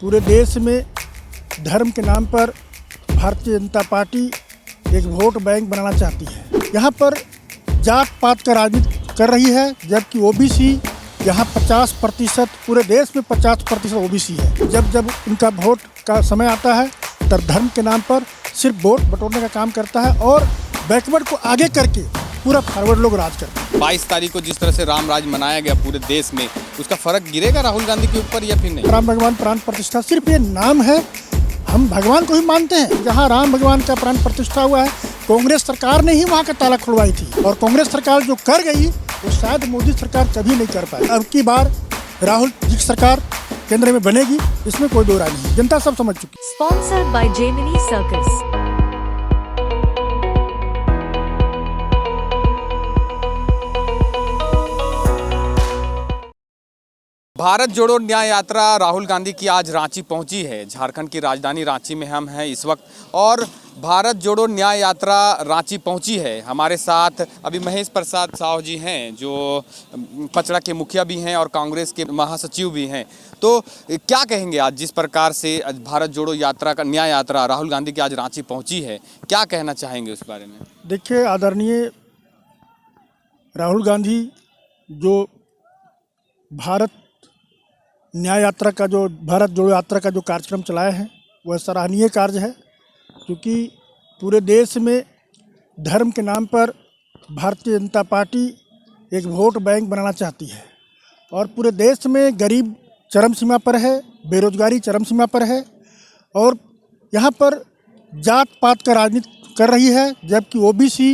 पूरे देश में धर्म के नाम पर भारतीय जनता पार्टी एक वोट बैंक बनाना चाहती है। यहाँ पर जात पात का राजनीति कर रही है, जबकि ओबीसी यहाँ 50%, पूरे देश में 50% ओबीसी है। जब जब उनका वोट का समय आता है तब धर्म के नाम पर सिर्फ वोट बटोरने का काम करता है और बैकवर्ड को आगे करके पूरा फॉरवर्ड लोग राज करते हैं। 22 तारीख को जिस तरह से राम राज मनाया गया पूरे देश में, उसका फर्क गिरेगा राहुल गांधी के ऊपर या फिर नहीं? राम भगवान प्राण प्रतिष्ठा सिर्फ ये नाम है, हम भगवान को ही मानते हैं। जहाँ राम भगवान का प्राण प्रतिष्ठा हुआ है, कांग्रेस सरकार ने ही वहाँ का ताला खुलवाई थी और कांग्रेस सरकार जो कर गई वो शायद मोदी सरकार कभी नहीं कर पाई। अब की बार राहुल जी की सरकार केंद्र में बनेगी, इसमें कोई दो राय नहीं, जनता सब समझ चुकी। Sponsored by Gemini Circus. Bharat जोड़ो न्याय यात्रा राहुल गांधी की आज रांची पहुंची है। झारखंड की राजधानी रांची में हम हैं इस वक्त और भारत जोड़ो न्याय यात्रा रांची पहुंची है। हमारे साथ अभी महेश प्रसाद साहू जी हैं, जो पचड़ा के मुखिया भी हैं और कांग्रेस के महासचिव भी हैं। तो क्या कहेंगे आज जिस प्रकार से भारत जोड़ो यात्रा का न्याय यात्रा राहुल गांधी की आज रांची पहुंची है, क्या कहना चाहेंगे उस बारे में? देखिए, आदरणीय राहुल गांधी जो भारत न्याय यात्रा का, जो भारत जोड़ो यात्रा का जो कार्यक्रम चलाए हैं, वह सराहनीय कार्य है, क्योंकि पूरे देश में धर्म के नाम पर भारतीय जनता पार्टी एक वोट बैंक बनाना चाहती है और पूरे देश में गरीब चरम सीमा पर है, बेरोजगारी चरम सीमा पर है और यहाँ पर जात पात का राजनीति कर रही है, जबकि ओबीसी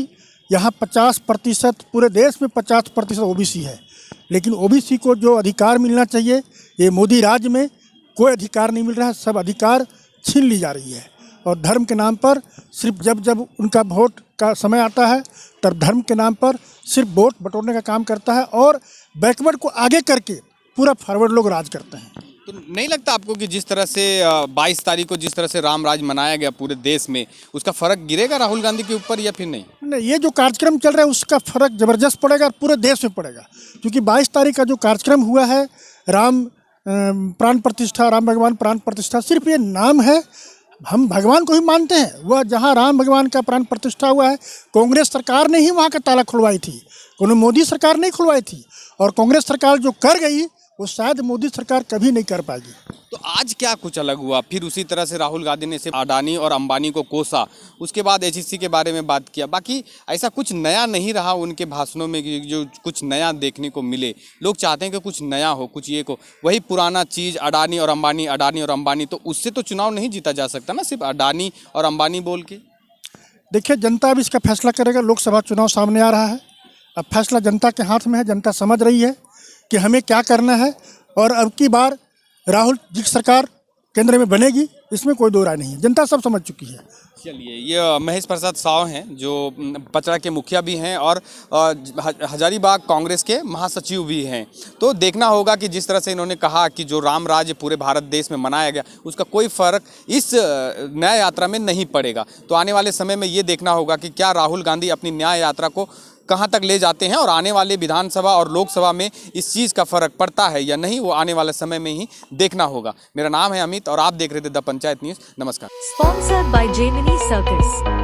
यहाँ 50%, पूरे देश में 50% ओबीसी है। लेकिन ओबीसी को जो अधिकार मिलना चाहिए, ये मोदी राज में कोई अधिकार नहीं मिल रहा है, सब अधिकार छीन ली जा रही है और धर्म के नाम पर सिर्फ जब जब उनका वोट का समय आता है तब धर्म के नाम पर सिर्फ वोट बटोरने का काम करता है और बैकवर्ड को आगे करके पूरा फॉरवर्ड लोग राज करते हैं। तो नहीं लगता आपको कि जिस तरह से 22 तारीख को जिस तरह से राम राज मनाया गया पूरे देश में, उसका फर्क गिरेगा राहुल गांधी के ऊपर या फिर नहीं? नहीं, ये जो कार्यक्रम चल रहा है उसका फर्क ज़बरदस्त पड़ेगा, पूरे देश में पड़ेगा, क्योंकि 22 तारीख का जो कार्यक्रम हुआ है राम प्राण प्रतिष्ठा, राम भगवान प्राण प्रतिष्ठा, सिर्फ ये नाम है, हम भगवान को ही मानते हैं। वह जहाँ राम भगवान का प्राण प्रतिष्ठा हुआ है, कांग्रेस सरकार ने ही वहाँ का ताला खुलवाई थी, कोनो मोदी सरकार नहीं खुलवाई थी और कांग्रेस सरकार जो कर गई वो शायद मोदी सरकार कभी नहीं कर पाएगी। तो आज क्या कुछ अलग हुआ? फिर उसी तरह से राहुल गांधी ने सिर्फ अडानी और अंबानी को कोसा, उसके बाद एचईसी के बारे में बात किया, बाकी ऐसा कुछ नया नहीं रहा उनके भाषणों में कि जो कुछ नया देखने को मिले। लोग चाहते हैं कि कुछ नया हो, कुछ ये को, वही पुराना चीज़ अडानी और अंबानी, अडानी और अंबानी। तो उससे तो चुनाव नहीं जीता जा सकता ना, सिर्फ अडानी और अंबानी बोल के। देखिए, जनता अब इसका फैसला करेगा। लोकसभा चुनाव सामने आ रहा है, अब फैसला जनता के हाथ में है। जनता समझ रही है कि हमें क्या करना है और अब की बार राहुल जी की सरकार केंद्र में बनेगी, इसमें कोई दो राय नहीं है, जनता सब समझ चुकी है। चलिए, ये महेश प्रसाद साहू हैं जो पचड़ा के मुखिया भी हैं और हजारीबाग कांग्रेस के महासचिव भी हैं। तो देखना होगा कि जिस तरह से इन्होंने कहा कि जो राम राज पूरे भारत देश में मनाया गया, उसका कोई फ़र्क इस न्याय यात्रा में नहीं पड़ेगा। तो आने वाले समय में ये देखना होगा कि क्या राहुल गांधी अपनी न्याय यात्रा को कहाँ तक ले जाते हैं और आने वाले विधानसभा और लोकसभा में इस चीज़ का फ़र्क पड़ता है या नहीं, वो आने वाले समय में ही देखना होगा। मेरा नाम है अमित और आप देख रहे थे द पंचायत न्यूज़। नमस्कार। Sponsored by Gemini Circus.